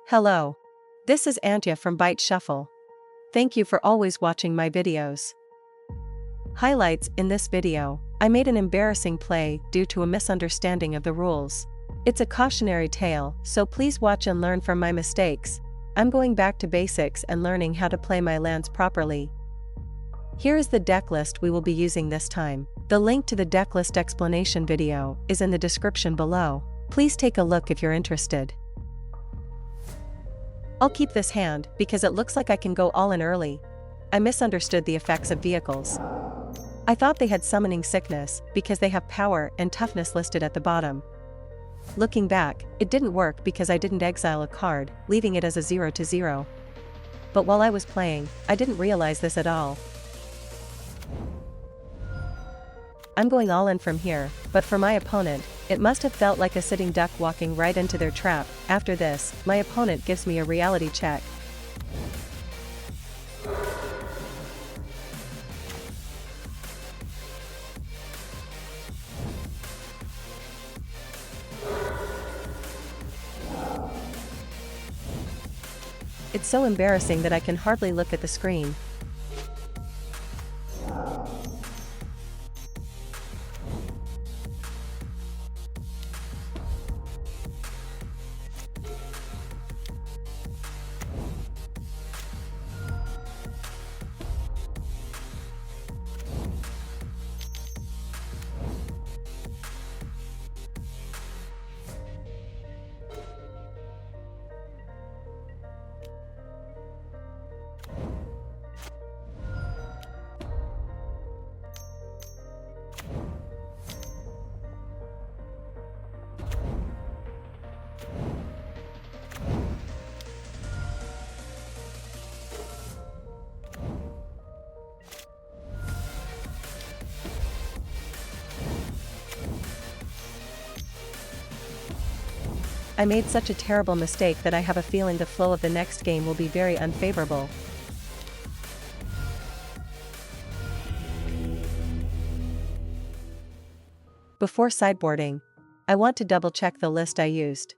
Hello. This is Antya from Byte Shuffle. Thank you for always watching my videos. Highlights: in this video, I made an embarrassing play due to a misunderstanding of the rules. It's a cautionary tale, so please watch and learn from my mistakes. I'm going back to basics and learning how to play my lands properly. Here is the deck list we will be using this time. The link to the deck list explanation video is in the description below. Please take a look if you're interested. I'll keep this hand because it looks like I can go all in early. I misunderstood the effects of vehicles. I thought they had summoning sickness because they have power and toughness listed at the bottom. Looking back, it didn't work because I didn't exile a card, leaving it as a 0/0. But while I was playing, I didn't realize this at all. I'm going all in from here, but for my opponent, it must have felt like a sitting duck walking right into their trap. After this, my opponent gives me a reality check. It's so embarrassing that I can hardly look at the screen. I made such a terrible mistake that I have a feeling the flow of the next game will be very unfavorable. Before sideboarding, I want to double-check the list I used.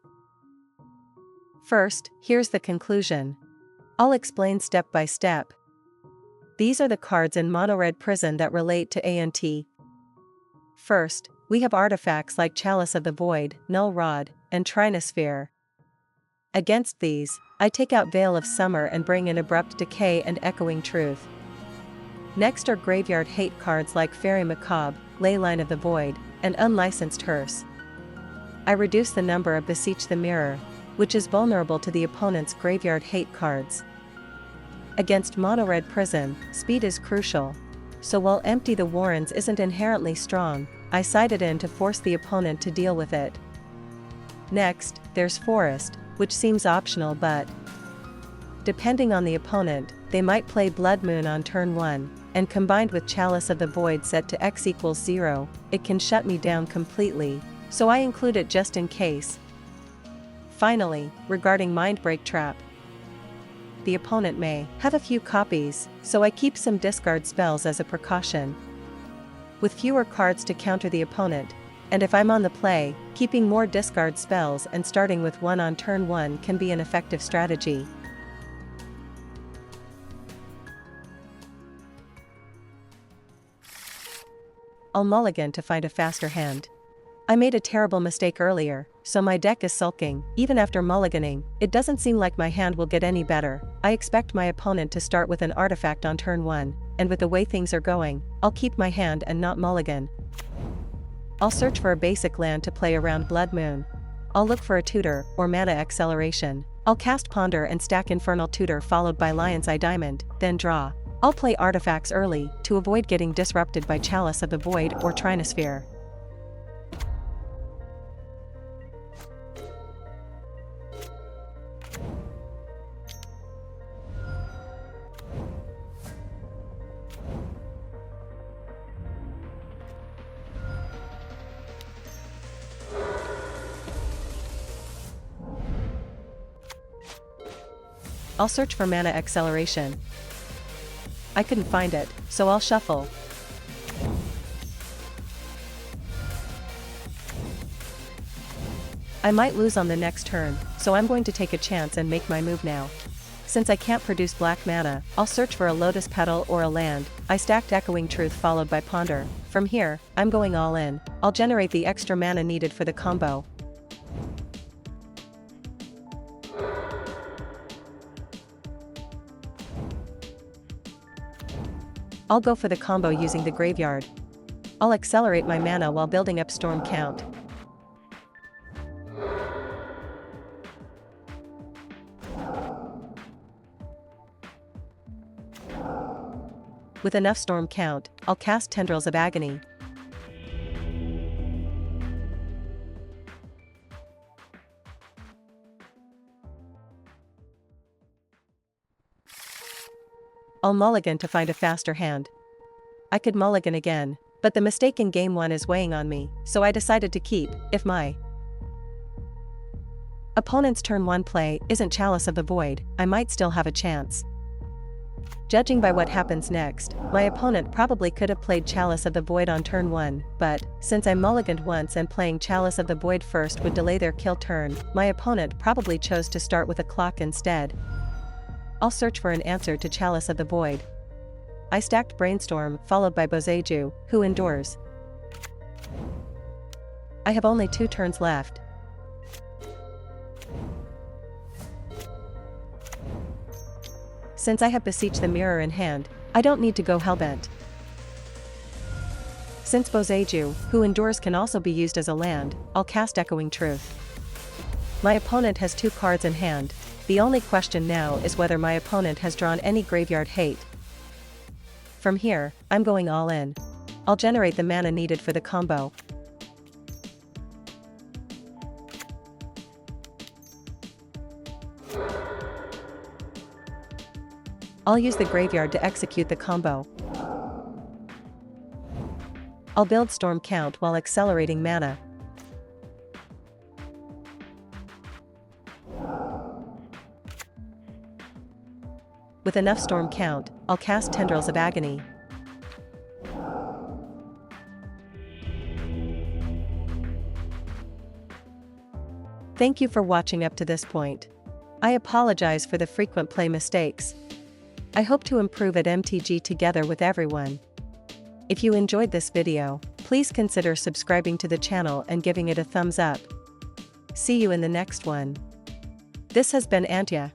First, here's the conclusion. I'll explain step by step. These are the cards in Mono-Red Prison that relate to ANT. First, we have artifacts like Chalice of the Void, Null Rod, and Trinosphere. Against these, I take out Veil of Summer and bring in Abrupt Decay and Echoing Truth. Next are graveyard hate cards like Fairy Macabre, Leyline of the Void, and Unlicensed Hearse. I reduce the number of Beseech the Mirror, which is vulnerable to the opponent's graveyard hate cards. Against Mono-Red Prison, speed is crucial, so while Empty the Warrens isn't inherently strong, I side it in to force the opponent to deal with it. Next, there's Forest, which seems optional but, depending on the opponent, they might play Blood Moon on turn 1, and combined with Chalice of the Void set to x=0, it can shut me down completely, so I include it just in case. Finally, regarding Mindbreak Trap, the opponent may have a few copies, so I keep some discard spells as a precaution. With fewer cards to counter the opponent, and if I'm on the play, keeping more discard spells and starting with one on turn 1 can be an effective strategy. I'll mulligan to find a faster hand. I made a terrible mistake earlier, so my deck is sulking. Even after mulliganing, it doesn't seem like my hand will get any better. I expect my opponent to start with an artifact on turn 1, and with the way things are going, I'll keep my hand and not mulligan. I'll search for a basic land to play around Blood Moon. I'll look for a tutor or mana acceleration. I'll cast Ponder and stack Infernal Tutor followed by Lion's Eye Diamond, then draw. I'll play artifacts early to avoid getting disrupted by Chalice of the Void or Trinosphere. I'll search for mana acceleration. I couldn't find it, so I'll shuffle. I I might lose on the next turn, so I'm going to take a chance and make my move now. Since I can't produce black mana, I'll search for a Lotus Petal or a land. I stacked Echoing Truth followed by Ponder. From here, I'm going all in. I'll generate the extra mana needed for the combo. I'll go for the combo using the graveyard. I'll accelerate my mana while building up Storm Count. With enough Storm Count, I'll cast Tendrils of Agony. I'll mulligan to find a faster hand. I could mulligan again, but the mistake in Game 1 is weighing on me, so I decided to keep. If my opponent's turn 1 play isn't Chalice of the Void, I might still have a chance. Judging by what happens next, my opponent probably could have played Chalice of the Void on turn 1, but, since I mulliganed once and playing Chalice of the Void first would delay their kill turn, my opponent probably chose to start with a clock instead. I'll search for an answer to Chalice of the Void. I stacked Brainstorm followed by Boseiju, who endures. I have only 2 turns left. Since I have Beseech the Mirror in hand, I don't need to go Hellbent. Since Boseiju, who endures, can also be used as a land, I'll cast Echoing Truth. My opponent has 2 cards in hand. The only question now is whether my opponent has drawn any graveyard hate. From here, I'm going all in. I'll generate the mana needed for the combo. I'll use the graveyard to execute the combo. I'll build Storm Count while accelerating mana. With enough Storm Count, I'll cast Tendrils of Agony. Thank you for watching up to this point. I apologize for the frequent play mistakes. I hope to improve at MTG together with everyone. If you enjoyed this video, please consider subscribing to the channel and giving it a thumbs up. See you in the next one. This has been Antya.